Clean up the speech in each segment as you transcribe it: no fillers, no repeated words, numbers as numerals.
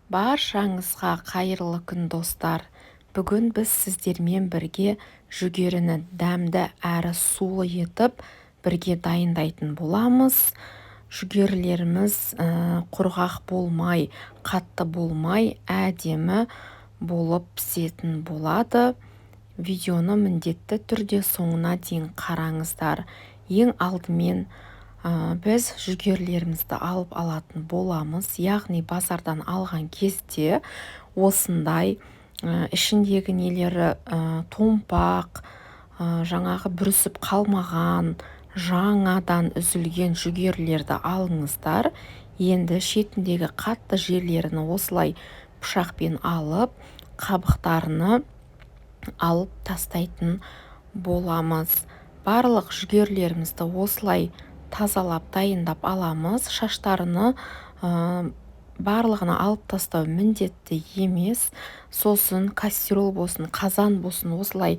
Баршаңызға қайырлы күн достар. Бүгін біз сіздермен бірге жүгеріні дәмді әрі сулы етіп бірге дайындайтын боламыз. Жүгерілеріміз құрғақ болмай, қатты болмай, әдемі болып пісетін болады. Видеоны міндетті түрде соңына дейін қараңыздар. Ең алдымен біз жүгерілерімізді алып алатын боламыз. Яғни базардан алған кезде осындай ішіндегі нелері томпақ, жаңағы бүрісіп қалмаған, жаңадан үзілген жүгерілерді алыңыздар. Енді шетіндегі қатты жерлерін осылай пышақпен алып, қабықтарını алып тастайтын боламыз. Барлық жүгерілерімізді осылай тазалап дайындап аламыз. Шаштарыны барлығына алып тастау міндетті емес. Сосын кастрюль болсын, қазан болсын осылай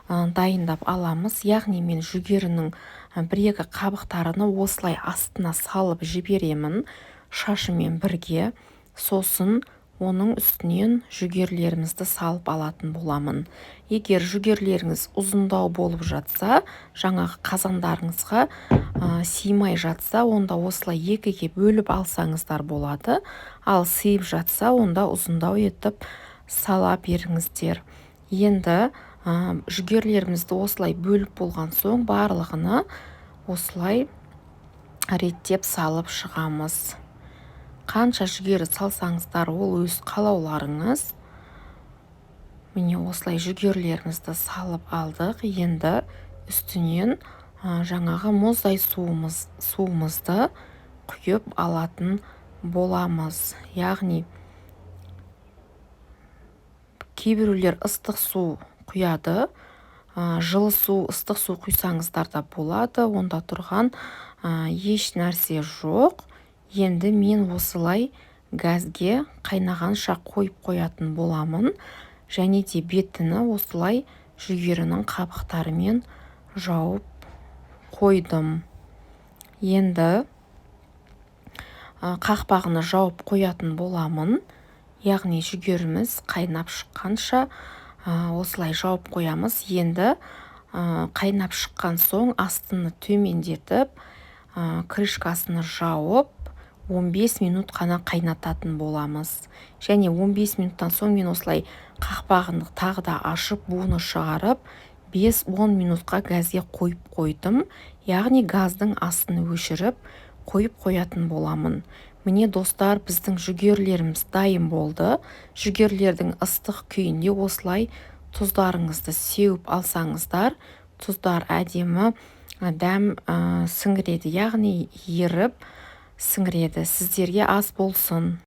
дайындап аламыз. Яғни мен жүгерінің бір-екі қабықтарыны осылай астына салып жіберемін шашымен бірге. Сосын оның үстінен жүгерілерімізді салып алатын боламын. Егер жүгерілеріңіз ұзындау болып жатса, жаңағы қазандарыңызға сыймай жатса, онда осылай екіге бөліп алсаңыздар болады. Ал сыйып жатса, онда ұзындау етіп сала беріңіздер. Енді жүгерілерімізді осылай бөліп болған соң, барлығына осылай реттеп салып шығамыз. Қанша жүгері салсаңыздар, ол өз қалауларыңыз. Міне осылай жүгерілерімізді салып алдық. Енді үстінен жаңағы мұздай суымызды құйып алатын боламыз. Яғни кейбіреулер ыстық су құяды, жылы су, ыстық су құйсаңыздар да болады. Онда тұрған еш нәрсе жоқ. Енді мен осылай газге қайнағанша қойып қоятын боламын. Және де бетіні осылай жүгерінің қабықтарымен жауып қойдым. Енді қақпағына жауып қоятын боламын. Яғни жүгеріміз қайнап шыққанша осылай жауып қоямыз. Енді қайнап шыққан соң астыны төмендетіп, крышкасыны жауып 15 минут қана қайнататын боламыз. Және 15 минуттан соң мен осылай қақпағын тағы да ашып, буыны шығарып, 5-10 минутқа газге қойып қойдым. Яғни газдың астын өшіріп, қойып қоятын боламын. Міне достар, біздің жүгерілеріміз дайын болды. Жүгерілердің ыстық күйінде осылай тұздарыңызды сеуіп алсаңыздар, тұздар әдемі дәм сіңіреді, яғни еріп сіңіреді. Сіздерге ас болсын.